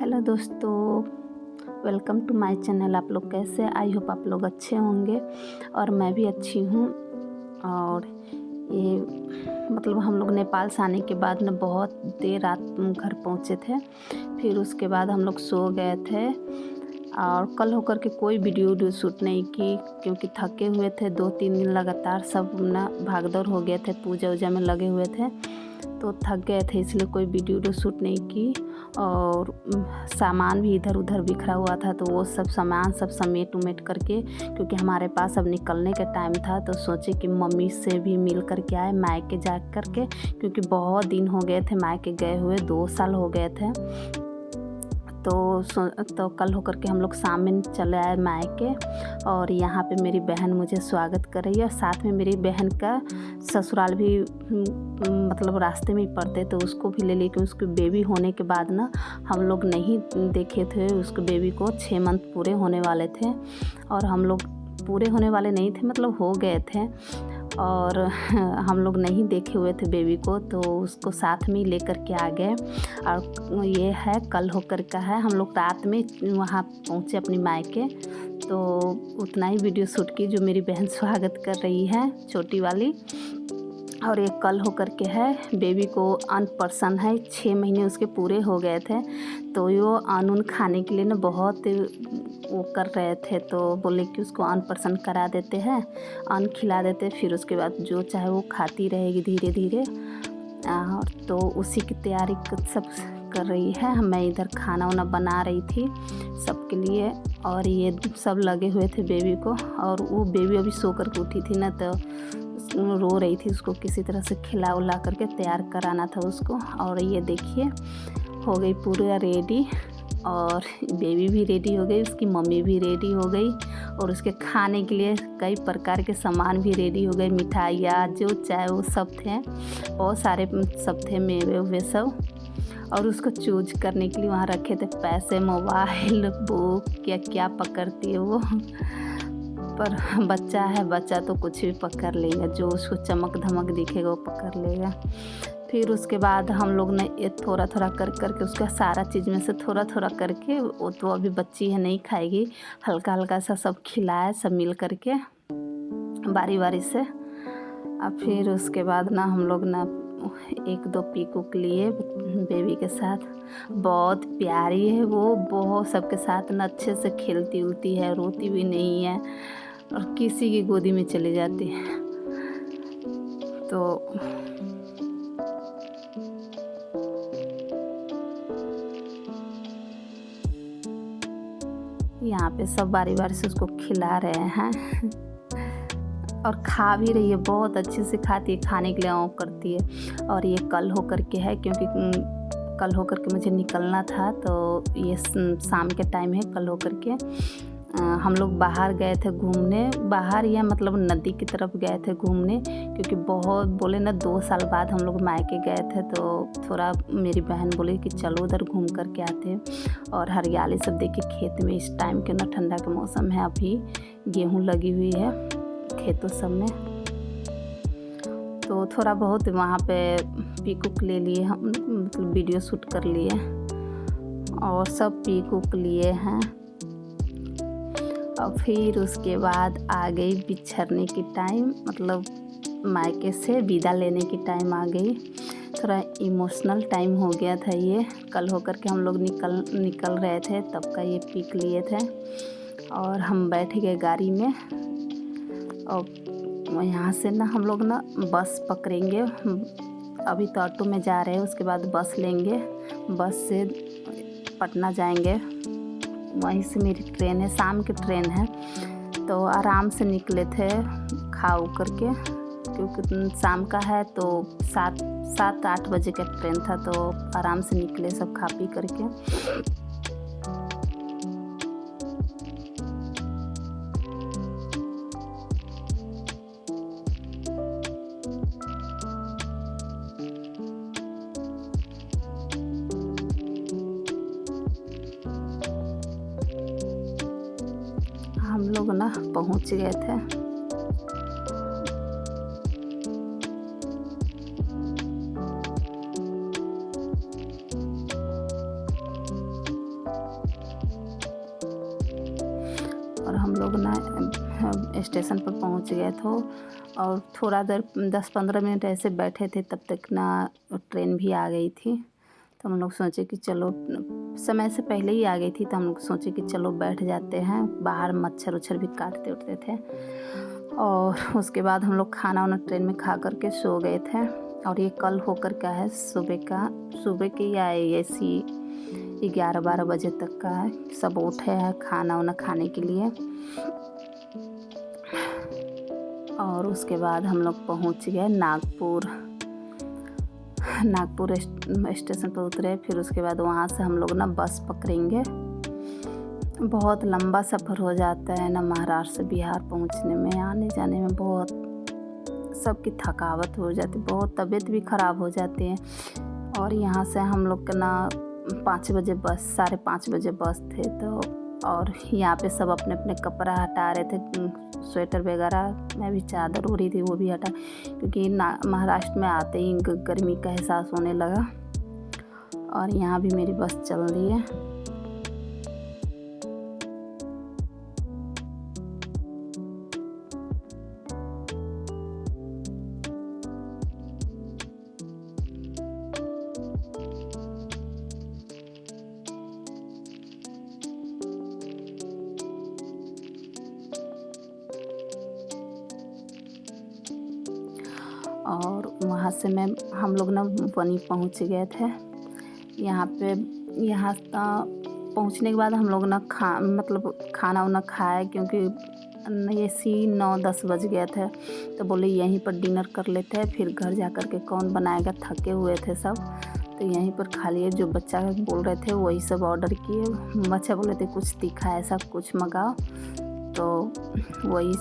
Hello दोस्तों, welcome to my channel. आप लोग कैसे? आई होप आप लोग अच्छे होंगे और मैं भी अच्छी हूँ। और ये हम लोग नेपाल से आने के बाद न बहुत देर रात घर पहुँचे थे। फिर उसके बाद हम लोग सो गए थे और कल होकर के कोई वीडियो शूट नहीं की, क्योंकि थके हुए थे। 2-3 दिन लगातार सब ना भागदौड़ हो गए थे, पूजा वूजा में लगे हुए थे तो थक गए थे, इसलिए कोई वीडियो शूट नहीं की। और सामान भी इधर उधर बिखरा हुआ था तो वो सब सामान सब समेट उमेट करके, क्योंकि हमारे पास अब निकलने का टाइम था तो सोचे कि मम्मी से भी मिल करके आए मायके जा करके, क्योंकि बहुत दिन हो गए थे मायके गए हुए, 2 साल हो गए थे। तो कल होकर के हम लोग शाम में चले आए मायके। और यहाँ पे मेरी बहन मुझे स्वागत कर रही है और साथ में मेरी बहन का ससुराल भी रास्ते में ही पड़ते, तो उसको भी ले लेके, उसके बेबी होने के बाद ना हम लोग नहीं देखे थे उसके बेबी को। 6 मंथ पूरे होने वाले थे और हम लोग पूरे होने वाले नहीं थे, हो गए थे और हम लोग नहीं देखे हुए थे बेबी को, तो उसको साथ में ही लेकर के आ गए। और ये है कल होकर का है, हम लोग रात में वहाँ पहुँचे अपनी मायके, तो उतना ही वीडियो शूट की जो मेरी बहन स्वागत कर रही है, छोटी वाली। और ये कल होकर के है, बेबी को अनपढ़ है, 6 महीने उसके पूरे हो गए थे, तो वो अन खाने के लिए ना बहुत वो कर रहे थे, तो बोले कि उसको अनपढ़ करा देते हैं, अन्न खिला देते, फिर उसके बाद जो चाहे वो खाती रहेगी धीरे धीरे। तो उसी की तैयारी सब कर रही है। मैं इधर खाना वाना बना रही थी सबके लिए और ये सब लगे हुए थे बेबी को। और वो बेबी अभी सो कर के उठी थी ना, तो रो रही थी, उसको किसी तरह से खिला उला करके तैयार कराना था उसको। और ये देखिए हो गई पूरा रेडी और बेबी भी रेडी हो गई, उसकी मम्मी भी रेडी हो गई और उसके खाने के लिए कई प्रकार के सामान भी रेडी हो गए, मिठाइयाँ जो चाहे वो सब थे, बहुत सारे सब थे, मेवे वे सब। और उसको चूज करने के लिए वहाँ रखे थे पैसे, मोबाइल, बुक, क्या क्या पकड़ती है वो। पर बच्चा है, बच्चा तो कुछ भी पकड़ लेगा, जो उसको चमक धमक दिखेगा वो पकड़ लेगा। फिर उसके बाद हम लोग ने ये थोड़ा थोड़ा कर करके उसका सारा चीज़ में से थोड़ा थोड़ा करके, वो तो अभी बच्ची है नहीं खाएगी, हल्का हल्का सा सब खिलाया, सब मिल करके बारी बारी से। अब फिर उसके बाद ना हम लोग ना 1-2 पिक उक लिए बेबी के साथ। बहुत प्यारी है वो, बहुत सबके साथ ना अच्छे से खेलती उलती है, रोती भी नहीं है और किसी की गोदी में चली जाती है। तो यहाँ पे सब बारी बारी से उसको खिला रहे हैं और खा भी रही है, बहुत अच्छे से खाती है, खाने के लिए ऑफ करती है। और ये कल होकर के है, क्योंकि कल होकर के मुझे निकलना था, तो ये शाम के टाइम है। कल होकर के हम लोग बाहर गए थे घूमने, बाहर या नदी की तरफ गए थे घूमने, क्योंकि बहुत बोले ना 2 साल बाद हम लोग मायके गए थे, तो थोड़ा मेरी बहन बोली कि चलो उधर घूम कर के आते हैं। और हरियाली सब देखिए खेत में, इस टाइम के ना ठंडा का मौसम है, अभी गेहूँ लगी हुई है खेतों सब में, तो थोड़ा बहुत वहाँ पे पिक उक ले लिए हम, वीडियो शूट कर लिए और सब पिक उक लिए हैं। और फिर उसके बाद आ गई बिछड़ने की टाइम, मायके से विदा लेने की टाइम आ गई। थोड़ा इमोशनल टाइम हो गया था ये। कल होकर के हम लोग निकल रहे थे, तब का ये पिक लिए थे और हम बैठ गए गाड़ी में। और यहाँ से ना हम लोग ना बस पकड़ेंगे, अभी तो ऑटो में जा रहे हैं, उसके बाद बस लेंगे, बस से पटना जाएंगे, वहीं से मेरी ट्रेन है, शाम की ट्रेन है। तो आराम से निकले थे खा उ करके, क्योंकि शाम का है, तो 7-8 बजे का ट्रेन था, तो आराम से निकले सब खा पी करके। हम लोग ना पहुंच गए थे। हम लोग ना स्टेशन पर पहुंच गए थे और थोड़ा देर 10-15 मिनट ऐसे बैठे थे, तब तक ना ट्रेन भी आ गई थी। तो हम लोग सोचे कि चलो, समय से पहले ही आ गई थी, तो हम लोग सोचे कि चलो बैठ जाते हैं, बाहर मच्छर उच्छर भी काटते उठते थे। और उसके बाद हम लोग खाना वाना ट्रेन में खा करके सो गए थे। और ये कल होकर क्या है, सुबह के या ऐसी 11-12 बजे तक का है। सब उठे हैं खाना वाना खाने के लिए। और उसके बाद हम लोग पहुंच गए नागपुर स्टेशन पर उतरे। फिर उसके बाद वहाँ से हम लोग ना बस पकड़ेंगे। बहुत लंबा सफ़र हो जाता है ना, महाराष्ट्र से बिहार पहुँचने में, आने जाने में बहुत सबकी थकावट हो जाती है, बहुत तबीयत भी ख़राब हो जाती है। और यहाँ से हम लोग का ना 5 बजे बस, 5:30 बजे बस थे। तो और यहाँ पे सब अपने अपने कपड़ा हटा रहे थे, स्वेटर वगैरह, मैं भी चादर हो रही थी वो भी हटा, क्योंकि महाराष्ट्र में आते ही गर्मी का एहसास होने लगा। और यहाँ भी मेरी बस चल रही है। और वहाँ से हम लोग ना वनी पहुँच गए थे। यहाँ पहुँचने के बाद हम लोग ना खाना वाना खाए, क्योंकि ये 9-10 बज गए थे। तो बोले यहीं पर डिनर कर लेते हैं, फिर घर जा कर के कौन बनाएगा, थके हुए थे सब, तो यहीं पर खा लिए। जो बच्चा बोल रहे थे वही सब ऑर्डर किए। बच्चा बोल रहे थे कुछ तीखा ऐसा कुछ मंगाओ, तो वही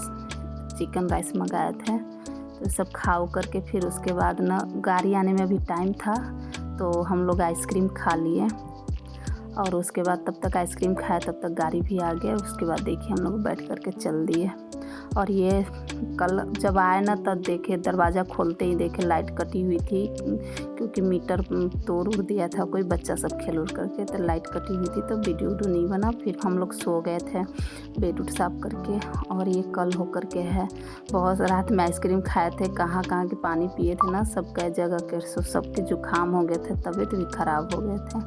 चिकन राइस मंगाए थे। तो सब खाओ करके फिर उसके बाद ना गाड़ी आने में भी टाइम था, तो हम लोग आइसक्रीम खा लिए। और उसके बाद तब तक आइसक्रीम खाया, तब तक गाड़ी भी आ गया। उसके बाद देखिए हम लोग बैठ कर के चल दिए। और ये कल जब आए ना, तब देखे दरवाज़ा खोलते ही देखे लाइट कटी हुई थी, क्योंकि मीटर तोड़ उड़ दिया था कोई, बच्चा सब खेल उड़ करके, तो लाइट कटी हुई थी, तो वीडियो नहीं बना। फिर हम लोग सो गए थे बेड उड साफ करके। और ये कल हो करके है। बहुत रात में आइसक्रीम खाए थे, कहाँ कहाँ के पानी पिए थे ना, सबके जगह के सबके जुकाम हो गए थे, तबीयत भी ख़राब हो गए थे।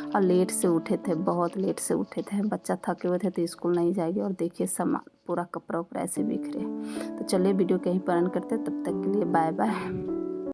और लेट से उठे थे, बहुत लेट से उठे थे। बच्चा थके हुए थे तो स्कूल नहीं जाएगी। और देखिए सामान पूरा कपड़ा उपड़ा ऐसे बिखरे। तो चलिए वीडियो कहीं पर एंड करते, तब तक के लिए बाय बाय।